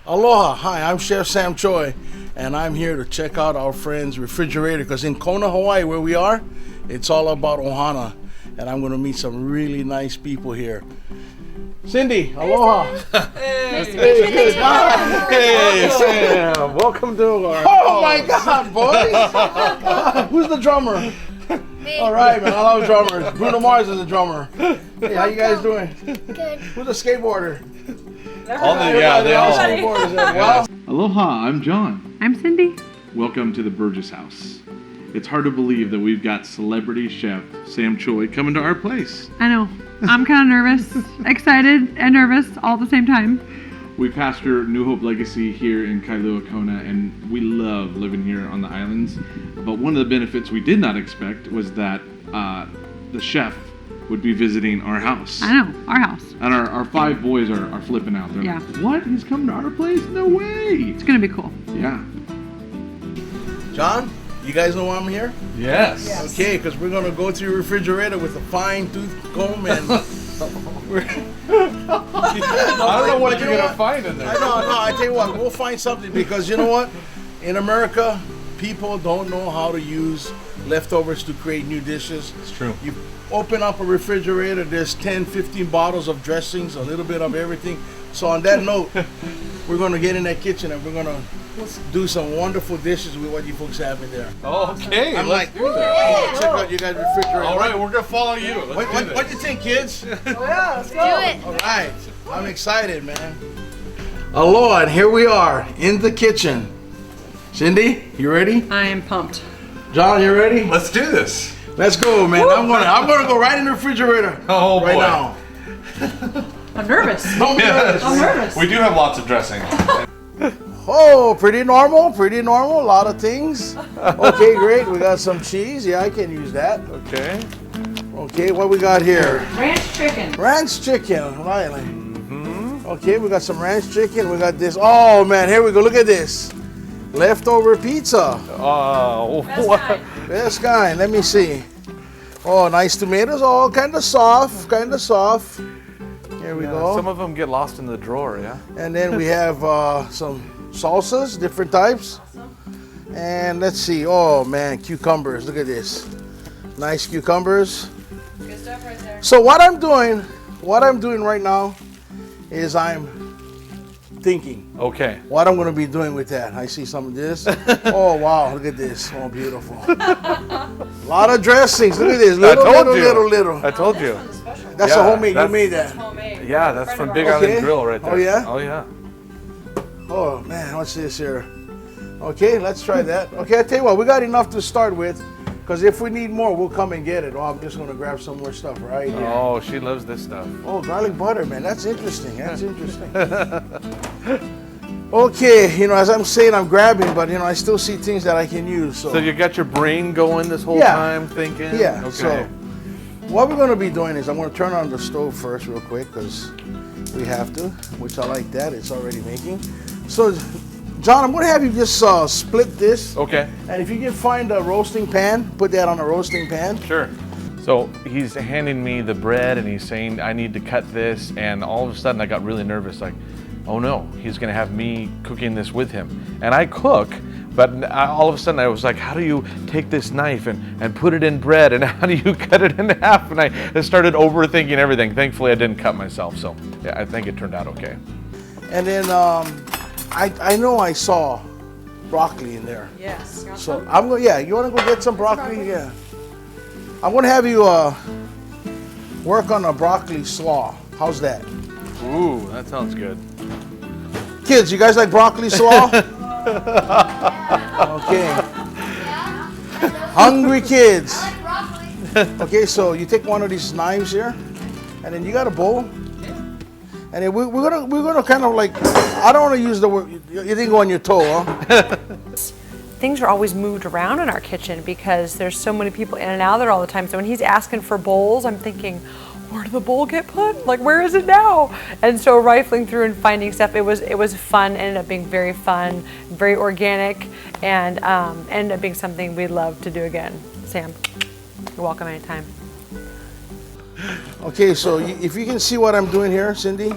Aloha, hi, I'm Chef Sam Choy, and I'm here to check out our friend's refrigerator because in Kona, Hawaii, where we are, it's all about ohana, and I'm going to meet some really nice people here. Cindy, aloha. Nice to meet you. Good. Hey, Sam. Welcome to our Oh my God, boys! Who's the drummer? Me. All right, man, I love drummers. Bruno Mars is a drummer. Hey, how you guys doing? Good. Who's a skateboarder? they all. Skateboarders as well. Aloha, I'm John. I'm Cindy. Welcome to the Burgess House. It's hard to believe that we've got celebrity chef Sam Choy coming to our place. I know. I'm kind of nervous, excited, and nervous all at the same time. We pastor New Hope Legacy here in Kailua, Kona, and we love living here on the islands. But one of the benefits we did not expect was that the chef would be visiting our house. I know, our house. And our 5 boys are flipping out. They're Yeah. like, what? He's coming to our place? No way. It's gonna be cool. Yeah. John, you guys know why I'm here? Yes. Okay, because we're going to go to your refrigerator with a fine tooth comb and... I don't know what you're going to find in there. I tell you what, we'll find something because you know what? In America, people don't know how to use leftovers to create new dishes. It's true. You open up a refrigerator, there's 10, 15 bottles of dressings, a little bit of everything. So on that note, we're going to get in that kitchen and we're going to do some wonderful dishes with what you folks have in there. Okay. I'm let's like, do that. check out you guys' refrigerator. All right, we're going to follow you. Let's do What this. do you think, kids? Do it. All right, I'm excited, man. Aloha, and here we are in the kitchen. Cindy, you ready? I am pumped. John, you ready? Let's do this. Let's go, man. I'm gonna go right in the refrigerator. Oh, right boy. now. I'm nervous. Don't be nervous. I'm nervous. We do have lots of dressing. Oh, pretty normal. A lot of things. Okay, great. We got some cheese. Yeah, I can use that. Okay. Okay, what we got here? Ranch chicken. Ranch chicken, Riley. Okay, we got some ranch chicken. We got this. Oh man, here we go. Look at this. Leftover pizza. Oh, what? Best kind. Let me see. Oh, nice tomatoes. Oh, kind of soft. Here we go. Some of them get lost in the drawer, yeah? And then we have some salsas, different types. And let's see. Oh man, cucumbers. Look at this. Nice cucumbers. Good stuff right there. So what I'm doing right now is I'm thinking Okay. what I'm going to be doing with that. I see some of this. Oh wow, look at this. Oh, beautiful. A lot of dressings. Look at this. Little. I told you. That's Yeah, a homemade. You that's- made that. Homemade. Yeah, that's from Big Okay. Island Grill right there. Oh, yeah? Oh, yeah. Oh man, what's this here? Okay, let's try that. Okay, I tell you what, we got enough to start with, because if we need more, we'll come and get it. Oh, I'm just gonna grab some more stuff right here. Oh, she loves this stuff. Oh, garlic butter, man, that's interesting. Okay, as I'm saying, I'm grabbing, but I still see things that I can use. So you got your brain going this whole Yeah. time thinking? Yeah. Okay. So what we're gonna be doing is I'm gonna turn on the stove first, real quick, because we have to. Which I like that. It's already making. So, John, I'm gonna have you just split this. Okay. And if you can find a roasting pan, put that on a roasting pan. Sure. So he's handing me the bread and he's saying I need to cut this, and all of a sudden I got really nervous, like, oh no, he's gonna have me cooking this with him. And I cook, but all of a sudden I was like, how do you take this knife and put it in bread, and how do you cut it in half? And I started overthinking everything. Thankfully I didn't cut myself, so yeah, I think it turned out okay. And then I know I saw broccoli in there. Yes. So I'm going. Yeah, you want to go get some broccoli? Yeah. I'm gonna have you work on a broccoli slaw. How's that? Ooh, that sounds good. Kids, you guys like broccoli slaw? Okay. Hungry kids. Okay, so you take one of these knives here, and then you got a bowl, and then we're gonna kind of like, I don't want to use the word. You didn't go on your toe, huh? Things are always moved around in our kitchen because there's so many people in and out there all the time. So when he's asking for bowls, I'm thinking, where did the bowl get put? Like, where is it now? And so rifling through and finding stuff, it was fun. Ended up being very fun, very organic, and ended up being something we'd love to do again. Sam, you're welcome anytime. Okay, so if you can see what I'm doing here, Cindy.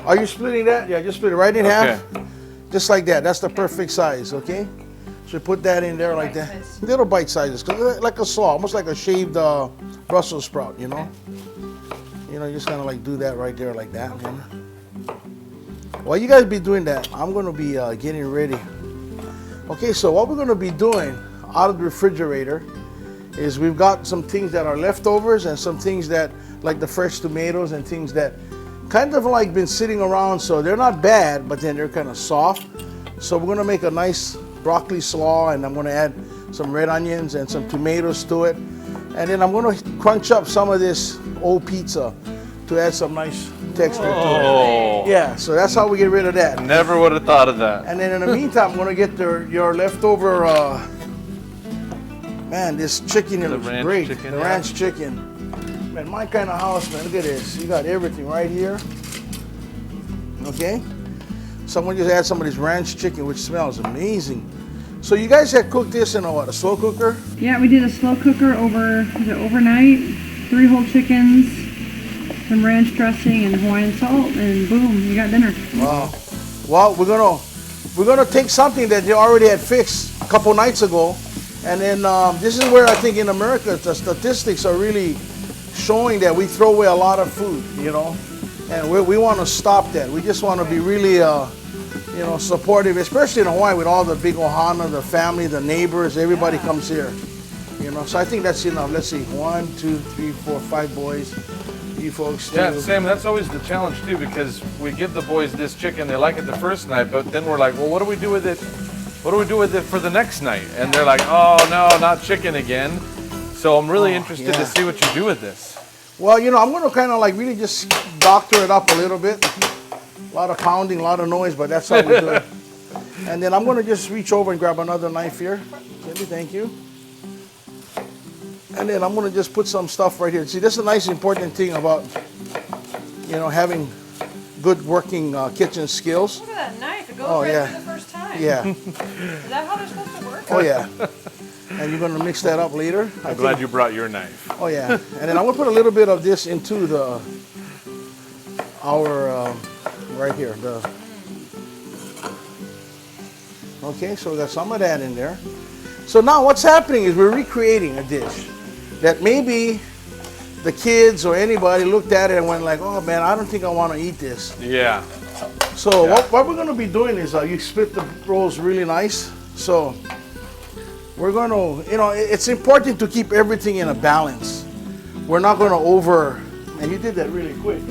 Are you splitting that? Yeah, just split it right in half. Okay. Just like that. That's the perfect size, okay? So put that in there like that. Little bite sizes, like a saw, almost like a shaved Brussels sprout, you know? You know, you just kind of like do that right there like that. You know? While you guys be doing that, I'm gonna be getting ready. Okay, so what we're gonna be doing out of the refrigerator is we've got some things that are leftovers and some things that, like the fresh tomatoes and things that kind of like been sitting around, so they're not bad, but then they're kind of soft. So we're gonna make a nice broccoli slaw, and I'm gonna add some red onions and some tomatoes to it. And then I'm gonna crunch up some of this old pizza to add some nice texture to it. Yeah, so that's how we get rid of that. Never would have thought of that. And then in the meantime, I'm gonna get your leftover, man, this chicken here looks ranch great. chicken, The yeah. ranch chicken. Man, my kind of house, man, look at this. You got everything right here. Okay? Someone just add some of this ranch chicken, which smells amazing. So you guys had cooked this in a slow cooker? Yeah, we did a slow cooker overnight. 3 whole chickens, some ranch dressing and Hawaiian salt, and boom, you got dinner. Wow. Well, we're gonna take something that you already had fixed a couple nights ago, and then this is where I think in America the statistics are really showing that we throw away a lot of food, you know, and we want to stop that. We just want to be really, you know, supportive, especially in Hawaii with all the big ohana, the family, the neighbors, everybody comes here, you know. So I think that's enough. Let's see, 1, 2, 3, 4, 5 boys. You folks too. Yeah, Sam, that's always the challenge too, because we give the boys this chicken, they like it the first night, but then we're like, well, what do we do with it? What do we do with it for the next night? And they're like, oh no, not chicken again. So I'm really interested to see what you do with this. Well, you know, I'm going to kind of like really just doctor it up a little bit. A lot of pounding, a lot of noise, but that's how we do it. And then I'm going to just reach over and grab another knife here. Cindy, thank you. And then I'm going to just put some stuff right here. See, this is a nice important thing about, you know, having good working kitchen skills. Look at that knife. It goes right through the first time. Yeah. Is that how they're supposed to work? Oh, yeah. And you're going to mix that up later. I'm glad you brought your knife. Oh, yeah. And then I'm going to put a little bit of this into our right here. Okay, so we got some of that in there. So now what's happening is we're recreating a dish that maybe the kids or anybody looked at it and went like, oh man, I don't think I want to eat this. Yeah. So what we're going to be doing is you split the rolls really nice. So we're going to, you know, it's important to keep everything in a balance. We're not going to and you did that really quick.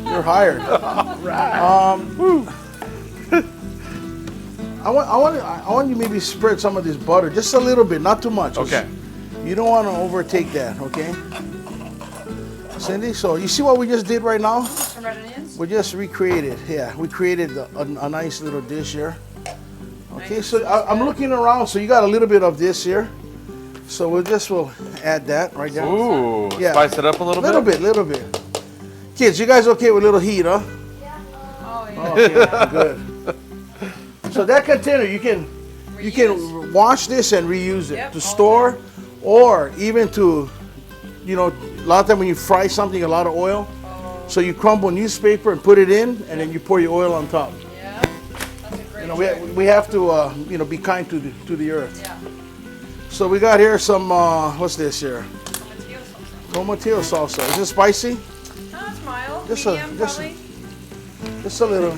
You're hired. I want you maybe spread some of this butter, just a little bit, not too much. Okay. You don't want to overtake that, okay? Cindy, so you see what we just did right now? Some red onions? We just recreated, yeah. We created a nice little dish here. Okay, so I'm looking around, so you got a little bit of this here. So we'll add that right there. Ooh, Yeah. spice it up a little bit? Little bit. Kids, you guys okay with a little heat, huh? Oh, yeah. Okay, good. So that container, you can wash this and reuse it to store, or even to, you know, a lot of time when you fry something, a lot of oil. So you crumble newspaper and put it in, and then you pour your oil on top. Yeah, that's a great You know, we have to, you know, be kind to the earth. Yeah. So we got here some, what's this here? Tomatillo salsa. Tomatillo salsa. Is it spicy? No, it's mild. Just Medium, just probably. Just a little.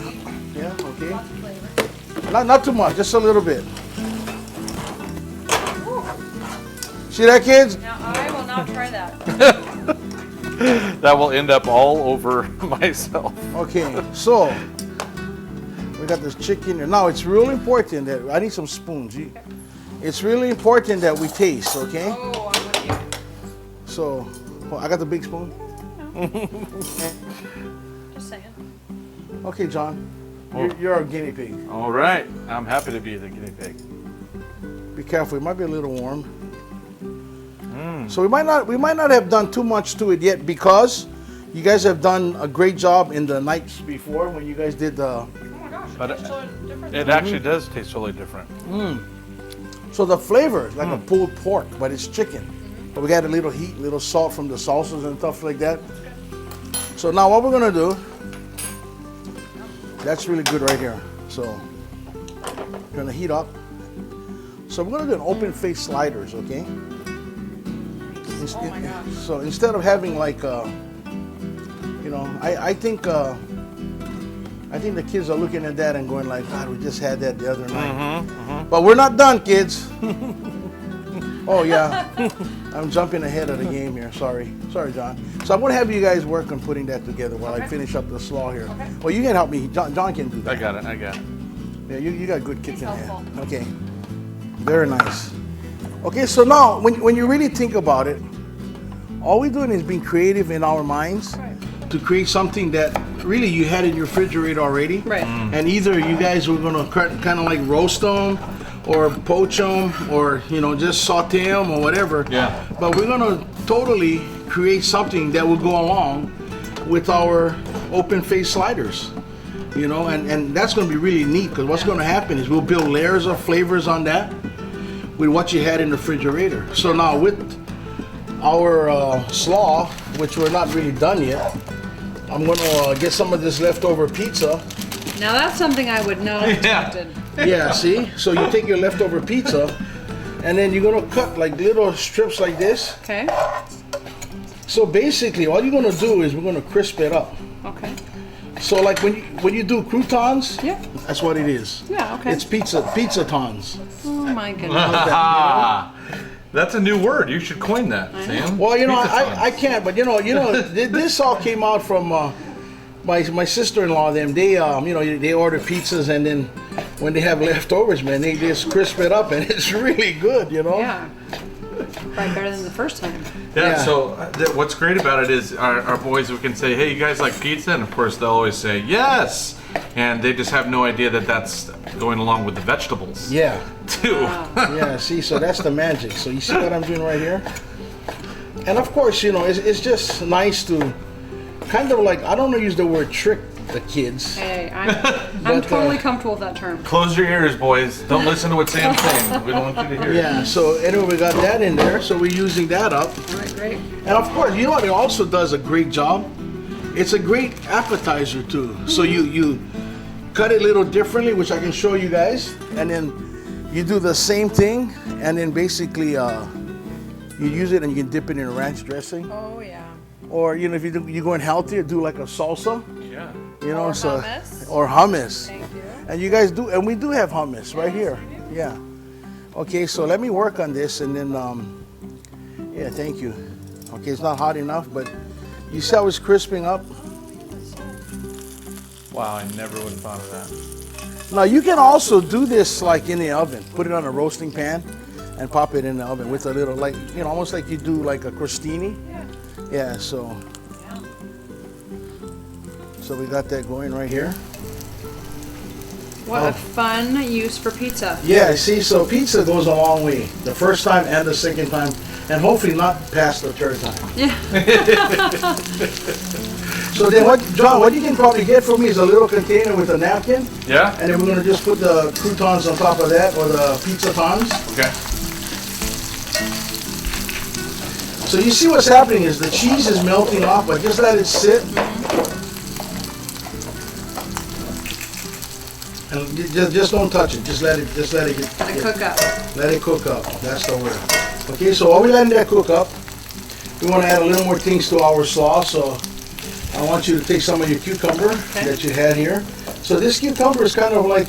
Yeah, okay. Lots of flavor. Not too much, just a little bit. See that, kids? Now, I will not try that. That will end up all over myself. Okay, so we got this chicken here. Now it's really important that I need some spoons. It's really important that we taste, okay? Oh, I'm with you. So, I got the big spoon. Just saying. Okay, John, you're our guinea pig. All right. I'm happy to be the guinea pig. Be careful; it might be a little warm. So we might not have done too much to it yet because you guys have done a great job in the nights before when you guys did the. Oh my gosh, But it tastes so different. It actually does taste totally different. So the flavor is like a pulled pork, but it's chicken. But we got a little heat, little salt from the salsas and stuff like that. So now what we're gonna do That's really good right here. So, gonna heat up. So we're gonna do an open face sliders, okay? Oh my gosh. So instead of having like, you know, I think the kids are looking at that and going like, God, we just had that the other night. But we're not done, kids. Oh yeah, I'm jumping ahead of the game here. Sorry, John. So I'm gonna have you guys work on putting that together while I finish up the slaw here. Okay. Well, you can help me. John can do that. I got it. Yeah, you got good kitchen hand. helpful. Okay, very nice. Okay, so now when you really think about it, all we're doing is being creative in our minds to create something that really you had in your refrigerator already. Right. And either you guys were gonna kind of like roast them, or poach them, or you know just saute them or whatever. Yeah. But we're gonna totally create something that will go along with our open face sliders. You know, and that's gonna be really neat because what's gonna happen is we'll build layers of flavors on that with what you had in the refrigerator. So now with our slaw, which we're not really done yet, I'm gonna get some of this leftover pizza. Now that's something I would not have expected. Yeah, see? So you take your leftover pizza and then you're gonna cut like little strips like this. Okay. So basically all you're gonna do is we're gonna crisp it up. Okay. So like when you do croutons, Yeah. that's what it is. Yeah. Okay. It's pizza tons. Oh my goodness. That's a new word. You should coin that, Sam. Well, you know, Pizza I can't, but you know, this all came out from my sister-in-law. Them they you know they order pizzas and then when they have leftovers, man, they just crisp it up and it's really good, you know. Yeah. Probably better than the first time. Yeah, Yeah. so what's great about it is our boys, we can say, hey, you guys like pizza? And of course they'll always say, yes! And they just have no idea that that's going along with the vegetables, Yeah, too. yeah. See, so that's the magic. So you see what I'm doing right here? And of course, you know, it's just nice to kind of like, I don't want to use the word trick the kids. Hey, I'm But, totally comfortable with that term. Close your ears, boys. Don't listen to what Sam's saying. We don't want you to hear it. Yeah, so anyway, we got that in there, so we're using that up. All right, great. And of course, you know what it also does a great job? It's a great appetizer too. So you cut it a little differently, which I can show you guys, and then you do the same thing, and then basically you use it and you can dip it in a ranch dressing. Oh yeah. Or you know, if you're going healthier, do like a salsa. Yeah. You know, Or so hummus. or hummus. Thank you. And you guys do, and we do have hummus right here. Yeah. Okay, so let me work on this, and then yeah, thank you. Okay, it's not hot enough, but you see how it's crisping up. Wow, I never would have thought of that. Now you can also do this like in the oven. Put it on a roasting pan and pop it in the oven with a little, like, you know, almost like you do like a crostini. Yeah, so we got that going right here. What a fun use for pizza. Yeah, see, so pizza goes a long way. The first time and the second time, and hopefully not past the third time. Yeah. So then John, what you can probably get for me is a little container with a napkin. Yeah? And then we're gonna just put the croutons on top of that, or the pizza tons. Okay. So you see what's happening is the cheese is melting off, but just let it sit. And just don't touch it. Just let it get Let it cook up. Let it cook up. That's the word. Okay, so while we're letting that cook up, we want to add a little more things to our sauce. So I want you to take some of your cucumber that you had here. So this cucumber is kind of like,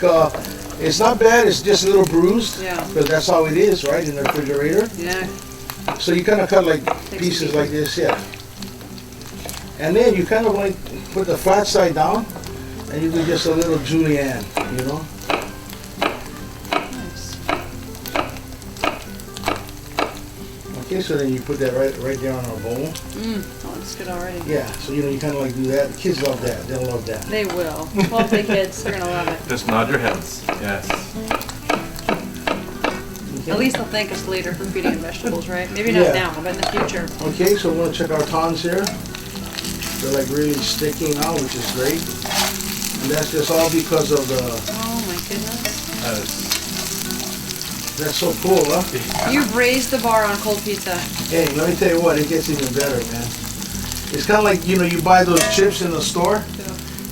it's not bad. It's just a little bruised. Yeah. Because that's how it is, right, in the refrigerator. Yeah. So you kind of cut like pieces like this, yeah. And then you kind of like put the flat side down, and you do just a little julienne, you know. Nice. Okay, so then you put that right there on our bowl. That looks good already. Yeah, so you know you kind of like do that. The kids love that. They'll love that. They will. Well, big kids, they're gonna love it. Just nod your heads. Yes. At least they'll thank us later for feeding them vegetables, right? Maybe not Yeah. now, but in the future. Okay, so we're gonna check our tons here. They're like really sticking out, which is great. And that's just all because of the. Oh my goodness. That's so cool, huh? You've raised the bar on cold pizza. Hey, let me tell you what, it gets even better, man. It's kind of like, you know, you buy those chips in the store,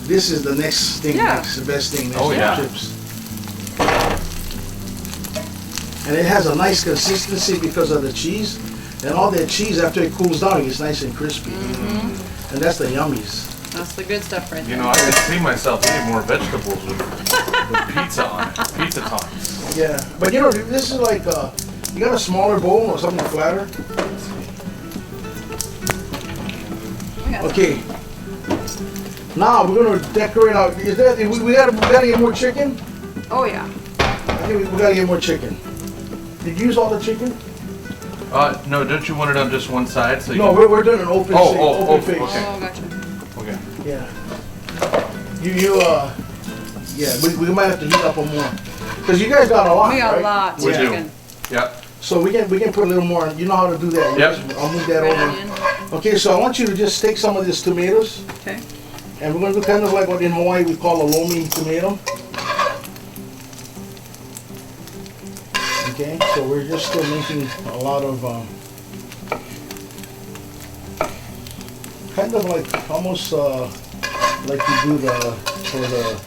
this is the next thing. Yeah. Next, the best thing. Next Oh, to yeah. chips. And it has a nice consistency because of the cheese. And all that cheese, after it cools down, it gets nice and crispy. And that's the yummies. That's the good stuff right there. You know, I could see myself eating more vegetables with pizza on it. Pizza tots. Yeah, but you know, this is like, you got a smaller bowl or something flatter? Okay. Now we're gonna decorate out. Is that we gotta get more chicken? Oh yeah. I think we gotta get more chicken. Did you use all the chicken? No, don't you want it on just one side? So you No, can... we're doing an open Oh, face. okay. Oh, gotcha. Okay. Yeah. Yeah, we might have to heat up a more. Because you guys got a lot, We got right? lots We of do. chicken. Yep. So we can put a little more. You know how to do that. Yep. I'll move that Red over. onion. Okay, so I want you to just take some of these tomatoes, Okay. and we're going to do kind of like what in Hawaii we call a lomi tomato. Okay, so we're just still making a lot of, kind of like, almost like you do for the,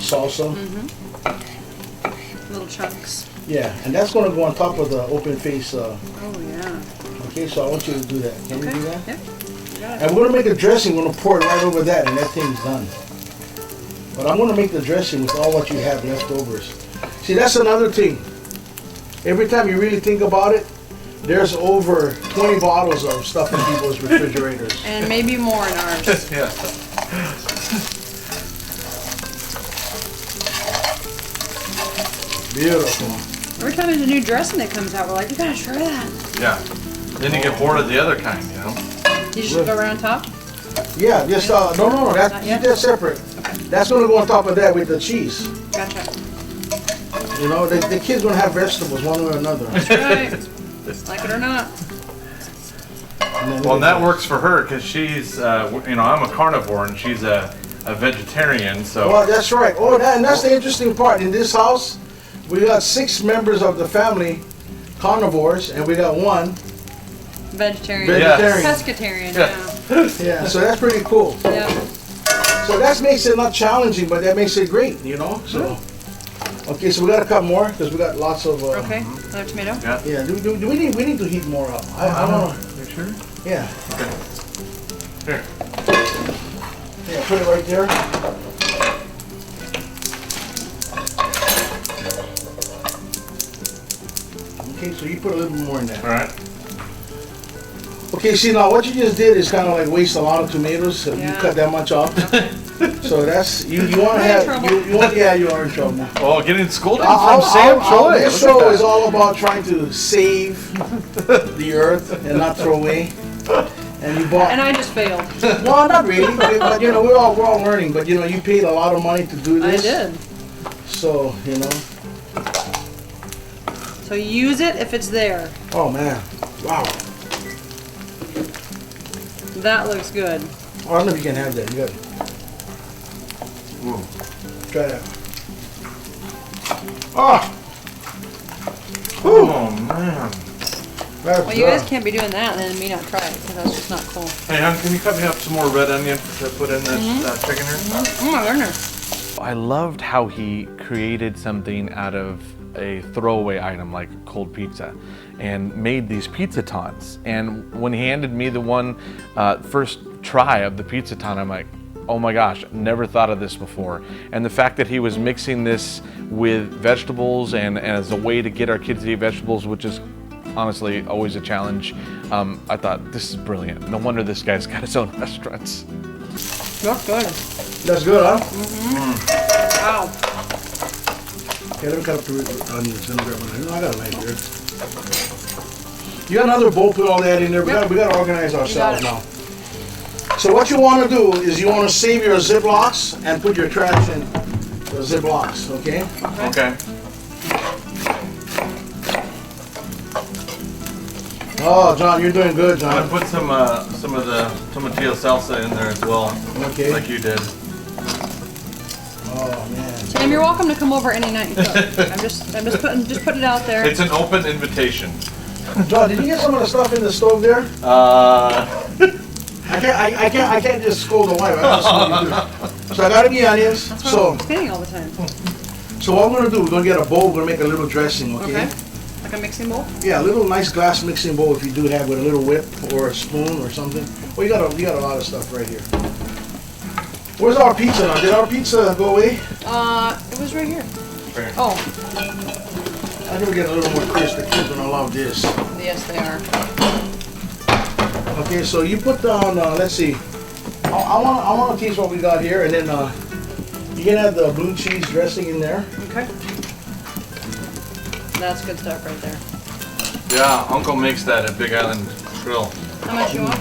salsa. Little chunks. Yeah, and that's going to go on top of the open face. Oh yeah. Okay, so I want you to do that. Can you do that? Yep. You got it. And we're gonna make a dressing, we're gonna pour it right over that, and that thing's done. But I'm gonna make the dressing with all what you have leftovers. See, that's another thing. Every time you really think about it, there's over 20 bottles of stuff in people's refrigerators. And maybe more in ours. Yeah. Beautiful. Every time there's a new dressing that comes out, we're like, you gotta try that. Yeah. Then you get bored of the other kind, you know? You just go right on top? Yeah, just, no, Not that's yet? separate. That's gonna go on top of that with the cheese. Gotcha. You know, the kid's gonna have vegetables one way or another. That's right. Like it or not. Well, and that works for her because she's, I'm a carnivore and she's a vegetarian, so. Well, that's right. Oh, and that's the interesting part. In this house, we got 6 members of the family carnivores, and we got 1 Vegetarian. vegetarian. Pescatarian, Yeah. Yeah, so that's pretty cool. yeah. So that makes it not challenging, but that makes it great, So, okay, so we gotta cut more because we got lots of. Okay, another tomato? Yeah. Yeah. Do we need to heat more up? I don't know. You sure? Yeah. Okay. Here. Yeah. Put it right there. Okay, so you put a little bit more in there. All right. Okay, see now what you just did is kind of like waste a lot of tomatoes. So you Yeah. cut that much off. So that's you want to in have trouble. you want you are in trouble. Oh, getting scolded from Sam Choy. This Look at show that. is all about trying to save the earth and not throw away. And you bought. And I just failed. Well, not really, but we're all learning. But you paid a lot of money to do I this. did. So So use it if it's there. Oh man, wow. That looks good. I don't know if you can have that. You got it. Try that. Ah. Oh, man. That's Well, you guys good. can't be doing that and then me not try it because that's just not cool. Hey, hon, can you cut me up some more red onion to put in this chicken here? Oh my goodness. I loved how he created something out of a throwaway item like cold pizza and made these pizza taunts. And when he handed me the one first try of the pizza taunt, I'm like, oh my gosh, never thought of this before. And the fact that he was mixing this with vegetables and as a way to get our kids to eat vegetables, which is honestly always a challenge, I thought this is brilliant. No wonder this guy's got his own restaurants. That's good. That's good, huh? Wow. Okay, let me cut up the onions. Let me grab one. I got a knife here. You got another bowl, put all that in there. We got to organize ourselves it. now. So what you want to do is you want to save your Ziplocs and put your trash in the Ziplocs, okay? Okay. Oh, John, you're doing good, I'm John. gonna put some of the tomatillo salsa in there as well, Okay. like you did. Oh man. Sam, you're welcome to come over any night and cook. I'm just put it out there. It's an open invitation. John, did you get some of the stuff in the stove there? I can't just scold the wife. I gotta see what you do. So I gotta be onions. So I'm spinning all the time. So what I'm gonna do, we're gonna get a bowl, we're gonna make a little dressing, okay? Okay. Like a mixing bowl? Yeah, a little nice glass mixing bowl if you do have with a little whip or a spoon or something. Well, you got a lot of stuff right here. Where's our pizza now? Did our pizza go away? It was right here. Oh, I think we get a little more crisp. The kids gonna love this. yes they are. Okay, so you put down, let's see. I want to teach what we got here, and then you can add the blue cheese dressing in there. Okay. That's good stuff right there. Yeah, Uncle makes that at Big Island Grill. How much you want?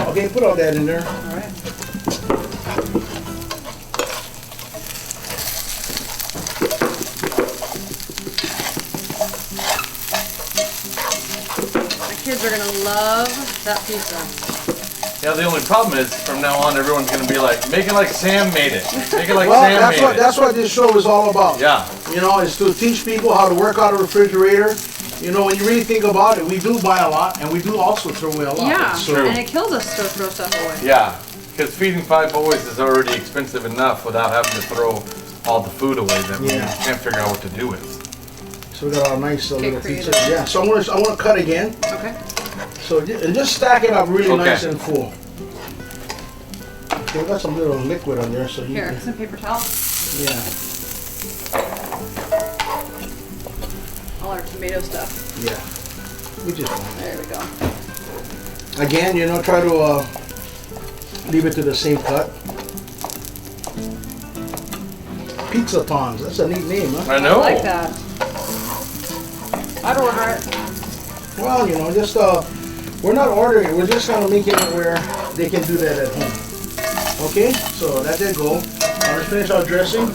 Okay, put all that in there. All right. The kids are gonna love that pizza. Yeah, the only problem is from now on everyone's gonna be like, make it like Sam made it. Make it like Well, Sam made it. that's what this show is all about. Yeah. You know, is to teach people how to work out a refrigerator. You know, when you really think about it, we do buy a lot, and we do also throw away a lot. Yeah, So, and it kills us to throw stuff away. Yeah, because feeding 5 boys is already expensive enough without having to throw all the food away that we Yeah. can't figure out what to do with. so we got our nice little creative. pizza. Yeah. So I want to cut again. Okay. So and just stack it up really Okay. nice and full. Okay, we got some little liquid on there, so you Here, can. some paper towel. Yeah. All our tomato stuff. Yeah. We just. There we go. Again, you know, try to leave it to the same cut. Pizza Tongs. That's a neat name, huh? I know. I like that. I'd order it. Well, you know, just we're not ordering it. We're just kind of making it where they can do that at home. Okay, so let that go. Let's finish our dressing.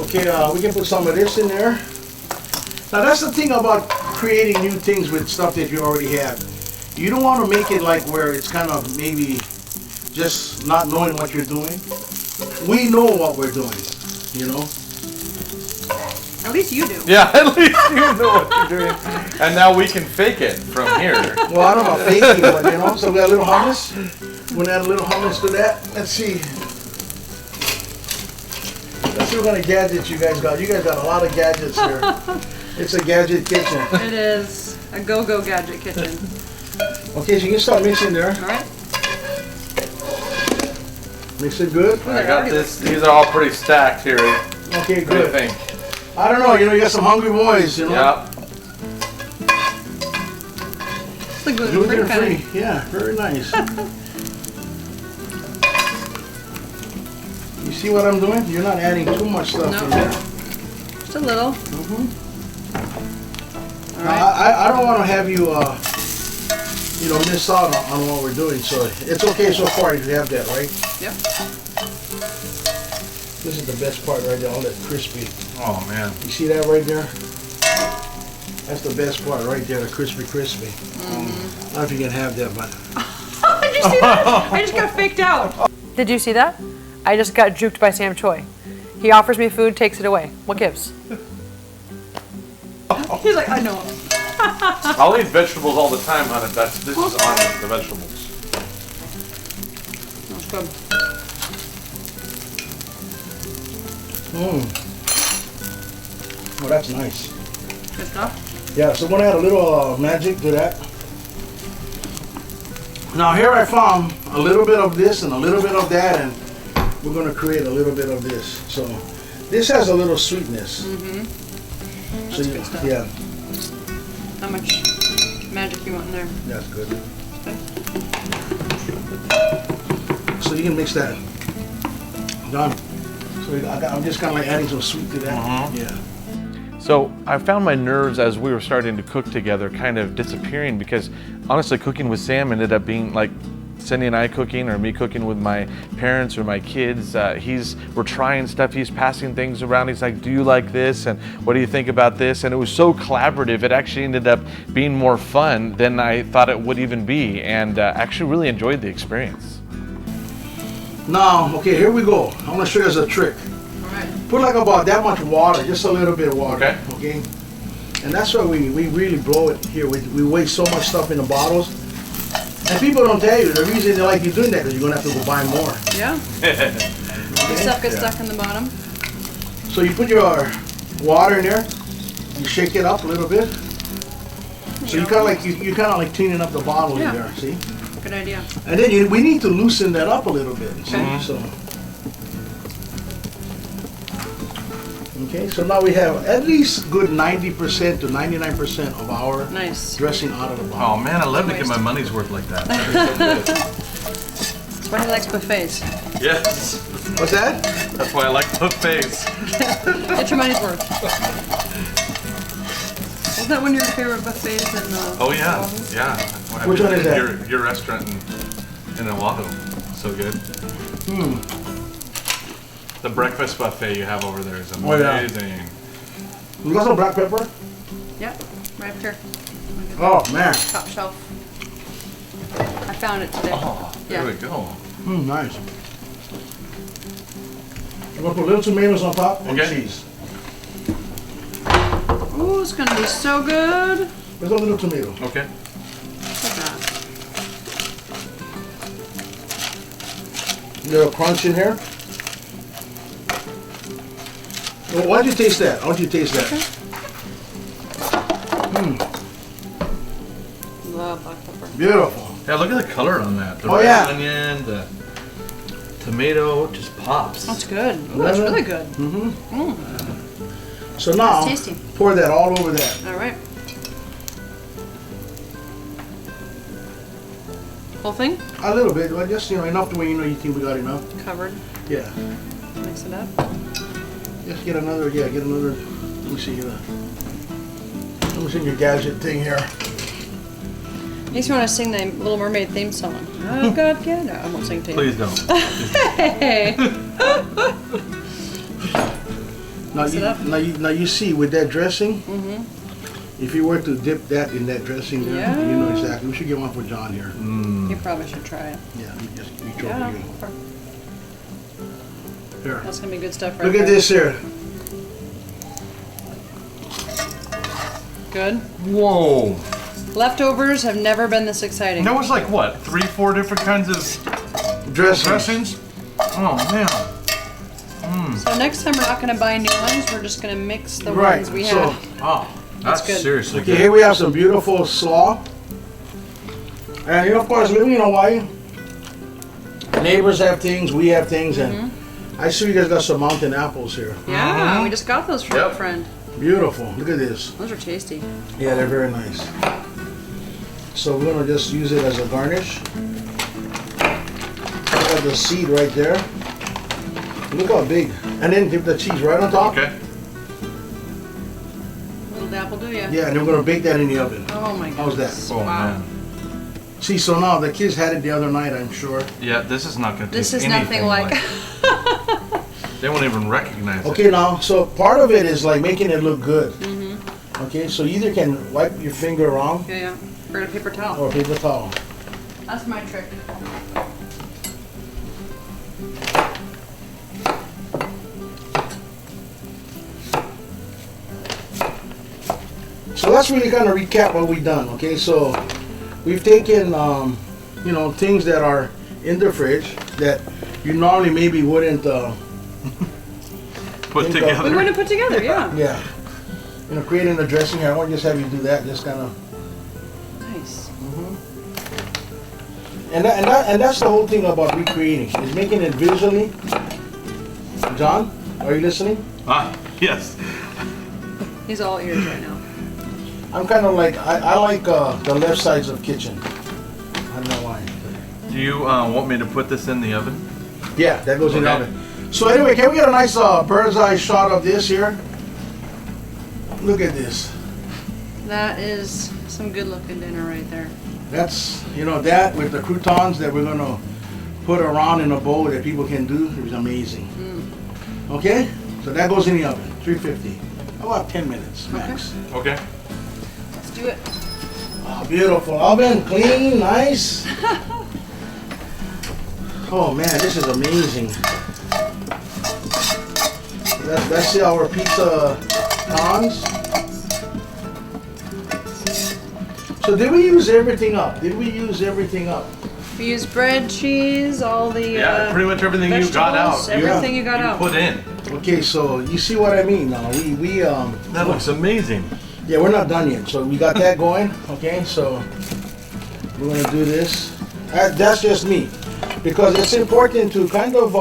Okay, we can put some of this in there. Now that's the thing about creating new things with stuff that you already have. You don't want to make it like where it's kind of maybe just not knowing what you're doing. We know what we're doing, you know. At least you do. Yeah, at least you know what you're doing. And now we can fake it from here. Well, I don't know about baking, but you know, so we got a little hummus. We're gonna add a little hummus to that. Let's see. Let's see what kind of gadgets you guys got. You guys got a lot of gadgets here. It's a gadget kitchen. It is a go-go gadget kitchen. Okay, so you can start mixing there. All right. Mix it good. I got this. These are all pretty stacked here. Okay, What do you good. think? I don't know, you know, you got some hungry boys, you know. Yeah. It's like gluten Gluten free. free. Yeah, very nice. You see what I'm doing? You're not adding too much stuff No. in there. Just a little. All right. I don't want to have you, you know, miss out on what we're doing. So it's okay so far if you have that, right? Yep. This is the best part right there, all that crispy. Oh man. You see that right there? That's the best part right there, the crispy. I don't know if you can have that, but Did you see that? I just got faked out. Did you see that? I just got juked by Sam Choy. He offers me food, takes it away. What gives? He's like, I know. I'll eat vegetables all the time, honey. This is on the vegetables. That's good. oh, that's nice. Good stuff. Yeah, so I'm gonna add a little magic to that. Now here I found a little bit of this and a little bit of that, and we're gonna create a little bit of this. So this has a little sweetness. So good stuff. yeah, How much magic you want in there? that's good. So you can mix that. Done. So I'm just kind of like adding some sweet to that. Yeah. So I found my nerves as we were starting to cook together kind of disappearing because honestly cooking with Sam ended up being like Cindy and I cooking or me cooking with my parents or my kids. We're trying stuff, he's passing things around. He's like, do you like this? And what do you think about this? And it was so collaborative. It actually ended up being more fun than I thought it would even be, and actually really enjoyed the experience. Now, okay, here we go. I'm gonna show you guys a trick. All right. Put like about that much water, just a little bit of water. Okay. And that's why we really blow it here. We waste so much stuff in the bottles. And people don't tell you, the reason they like you doing that is you're going to have to go buy more. Yeah. The stuff gets stuck in the bottom. So you put your water in there, you shake it up a little bit. So you kind of like you kind of like cleaning up the bottle in there, see? Good idea. And then we need to loosen that up a little bit. See? Okay, so now we have at least good 90% to 99% of our dressing out of the bottle. Oh man, I love to get my money's worth like that. That is so good. That's why he likes buffets. Yes. What's that? That's why I like buffets. Get your money's worth. Wasn't that one of your favorite buffets in Oh yeah, yeah. Which one is that? Your restaurant in Oahu. So good. The breakfast buffet you have over there is amazing. You got some black pepper? Yep, right up here. Oh man. Top shelf. I found it today. Oh, there we go. Nice. I'm gonna put little tomatoes on top and Okay. cheese. Ooh, it's gonna be so good. There's a little tomato. Okay. Look at that. Little crunch in here. Well, why don't you taste that? I want you to taste that. Love black pepper. Beautiful. Yeah, look at the color on that. The Oh, red yeah. onion, the tomato just pops. That's good. Ooh, that's really good. So now, It's tasty. pour that all over that. All right. Whole thing A little bit, but just enough to where you think we got enough. covered. Yeah. Mix it up. Just get another. Let me see. Let me see your gadget thing here. Makes me want to sing the Little Mermaid theme song. I've got no, I won't sing to you. Please don't. Hey. Now you see with that dressing. If you were to dip that in that dressing there, Yeah. you know exactly. We should get one for John here. You probably should try it. Yeah, we just reach Yeah. over you. Here. That's gonna be good stuff right Look at there. this here. Good. Whoa. Leftovers have never been this exciting. That was like what? 3-4 different kinds of dressings? Oh man. So next time we're not gonna buy new ones, we're just gonna mix the Right, ones we so- have. Oh, that's good. seriously Okay, good. here we have some beautiful slaw. And of course, living in Hawaii, neighbors have things, we have things, and I see you guys got some mountain apples here. Yeah, we just got those from a friend. Beautiful. Look at this. Those are tasty. Yeah, they're very nice. So we're gonna just use it as a garnish. Look at the seed right there. Look how big. And then dip the cheese right on top. Okay. Little dapple do ya? Yeah, and then we're gonna bake that in the oven. Oh my How's goodness. that? Oh Wow. man. See, so now the kids had it the other night, I'm sure. Yeah, this is not gonna taste This is anything nothing like. They won't even recognize Okay, it. now, so part of it is like making it look good. Okay, so you either can wipe your finger around Yeah, yeah. Or a paper towel. or paper towel. That's my trick. So let's really kind of recap what we've done. Okay, so we've taken, things that are in the fridge that you normally maybe wouldn't, Put think of- together. We wouldn't put together, yeah. yeah, creating a dressing here. I won't just have you do that, just kind of. Nice. And that's the whole thing about recreating, is making it visually. John, are you listening? Ah, yes. He's all ears right now. I'm kind of like, I like the left sides of kitchen. I don't know why. Do you want me to put this in the oven? Yeah, that goes in the Okay. oven. So anyway, can we get a nice bird's eye shot of this here? Look at this. That is some good looking dinner right there. That's, that with the croutons that we're gonna put around in a bowl that people can do, is amazing. Okay? So that goes in the oven, 350. About 10 minutes max. Okay. Let's do it. Oh, beautiful oven, clean, nice. Oh man, this is amazing. Let's see our pizza cons. So did we use everything up? Did we use everything up? We use bread, cheese, all the pretty much everything you got out. vegetables, everything you got out. Put in. Okay, so you see what I mean now. We That looks amazing. yeah, we're not done yet. So we got that going. Okay, so we're gonna do this. That's just me, because it's important to kind of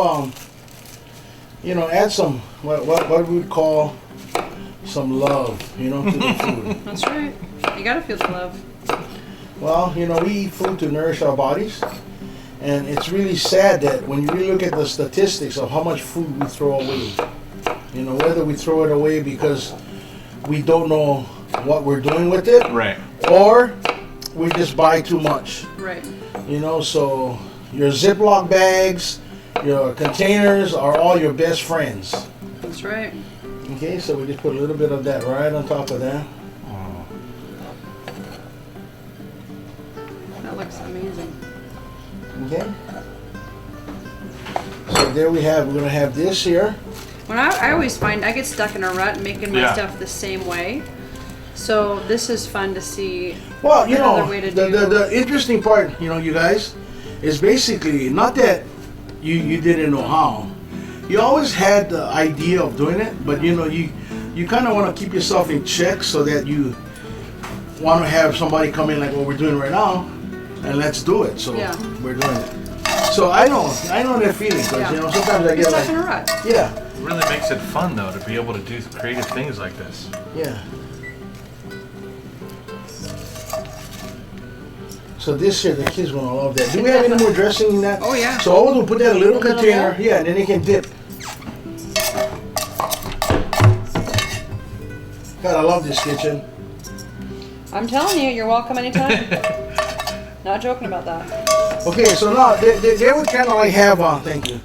you know, add some what we would call some love, you know, to the food. That's right. You gotta feel the love. Well, you know, we eat food to nourish our bodies, and it's really sad that when you really look at the statistics of how much food we throw away, you know, whether we throw it away because we don't know what we're doing with it, Right. or we just buy too much. Right. You know, so your Ziploc bags, your containers are all your best friends. That's right. Okay, so we just put a little bit of that right on top of that. That looks amazing. Okay. So there we have, we're gonna have this here. When I always find I get stuck in a rut making my Yeah. stuff the same way. So this is fun to see. Well, you know, Another way to the interesting part, you know, you guys, is basically not that you didn't know how. You always had the idea of doing it, but you know, you kind of want to keep yourself in check so that you want to have somebody come in like what we're doing right now, and let's do it. So Yeah. we're doing it. So I know that feeling, because Yeah. you know, sometimes I You're get stuck like, in a rut. yeah, It really makes it fun though to be able to do creative things like this. yeah. So this here, the kids gonna love that. Do we have any more dressing in that? Oh, yeah. So all we'll put that in a little Little container, bowl? yeah, and then they can dip. God, I love this kitchen. I'm telling you, you're welcome anytime. Not joking about that. Okay, so now they would kind of like have thank you.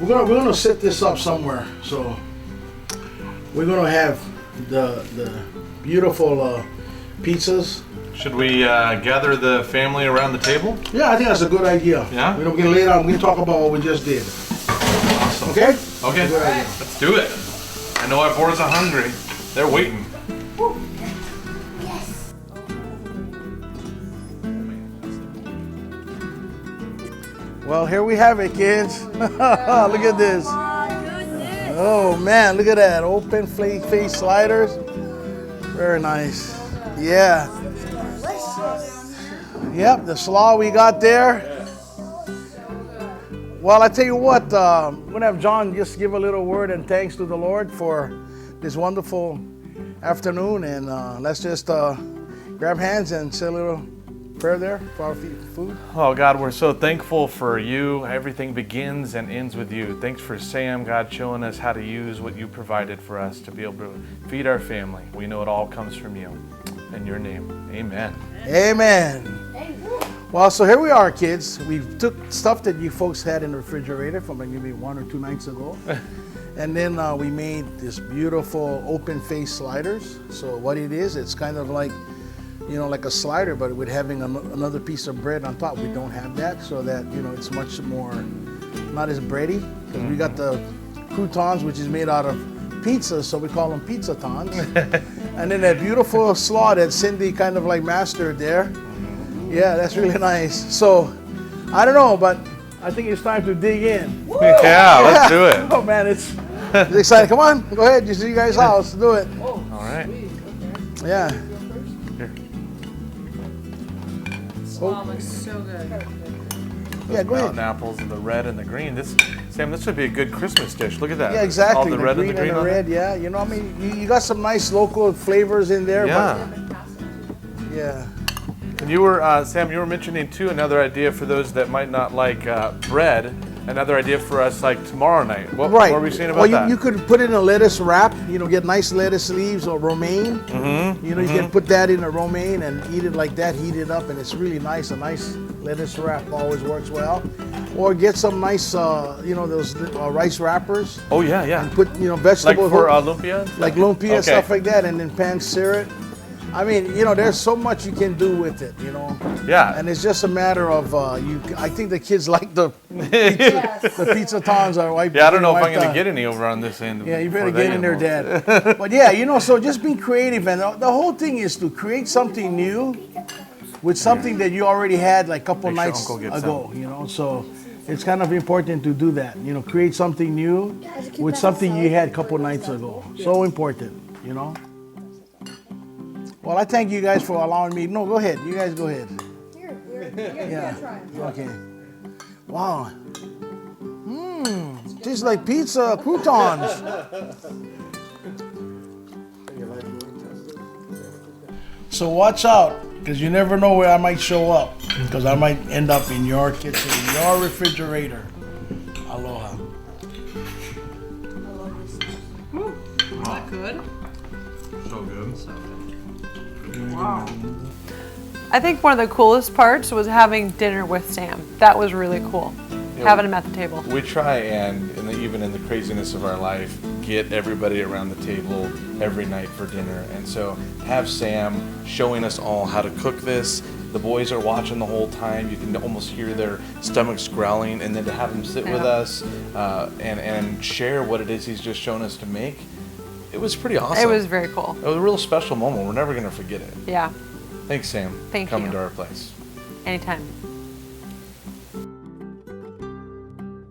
We're gonna set this up somewhere. So we're gonna have the beautiful pizzas. Should we gather the family around the table? Yeah, I think that's a good idea. Yeah? We're gonna lay it out. We're gonna talk about what we just did. Awesome. Okay? Okay. Good idea. Let's do it. I know our boys are hungry. They're waiting. Well, here we have it, kids. Look at this. Oh man, look at that. Open face sliders. Very nice. Yeah. Yep, the slaw we got there. Well, I tell you what, I'm going to have John just give a little word and thanks to the Lord for this wonderful afternoon. And let's just grab hands and say a little prayer there for our food. Oh, God, we're so thankful for you. Everything begins and ends with you. Thanks for Sam, God, showing us how to use what you provided for us to be able to feed our family. We know it all comes from you. In your name, amen. Amen. Well, so here we are, kids. We took stuff that you folks had in the refrigerator from maybe 1 or 2 nights ago. And then we made this beautiful open face sliders. So what it is, it's kind of like, you know, like a slider, but with having another piece of bread on top. We don't have that, so that, you know, it's much more, not as bready. Because we got the croutons, which is made out of pizza, so we call them pizza tons. And then that beautiful slaw that Cindy kind of like mastered there. Yeah, that's really nice. So, I don't know, but I think it's time to dig in. Yeah, let's do it. Oh man, it's exciting. Come on, go ahead. It's you guys' house. Do it. All right. Yeah. Here. Wow, looks so good. Yeah, go Mountain ahead. apples and the red and the green. Sam, this would be a good Christmas dish. Look at that. Yeah, exactly. All the red green and the green on red. it. Yeah, you know, I mean, you got some nice local flavors in there. Yeah. But, yeah. And you were, Sam, you were mentioning too another idea for those that might not like bread. Another idea for us like tomorrow night. What were we saying about well, that? you could put it in a lettuce wrap. You know, get nice lettuce leaves or romaine. You know, you can put that in a romaine and eat it like that. Heat it up, and it's really nice. A nice lettuce wrap always works well. Or get some nice, you know, those rice wrappers. Oh yeah. And put, you know, Like vegetables. for lumpia? Like lumpia, Okay. stuff like that, and then pan sear it. I mean, you know, there's so much you can do with it, you know. Yeah. And it's just a matter of I think the kids like the the pizza tons are wiped. Yeah, I don't know if I'm wiped going to out. get any over on this end. Yeah, you better before they get in there, involved. Dad. But yeah, you know, so just being creative, and the whole thing is to create something new with something that you already had like a couple Make sure nights Uncle gets ago, you know. So it's kind of important to do that, you know, create something new with something you had a couple nights ago. So important, you know. Well, I thank you guys for allowing me. No, go ahead. You guys go ahead. Yeah. Okay. Wow. Tastes like pizza croutons. So watch out, because you never know where I might show up. Because I might end up in your kitchen, in your refrigerator. Aloha. Is that good? So good. Wow. I think one of the coolest parts was having dinner with Sam. That was really cool. Having him at the table. We try and, even in the craziness of our life, get everybody around the table every night for dinner. And so have Sam showing us all how to cook this. The boys are watching the whole time. You can almost hear their stomachs growling. And then to have him sit with us and share what it is he's just shown us to make, it was pretty awesome. It was very cool. It was a real special moment. We're never going to forget it. Yeah. Thanks, Sam. Thank coming you. to our place. Anytime.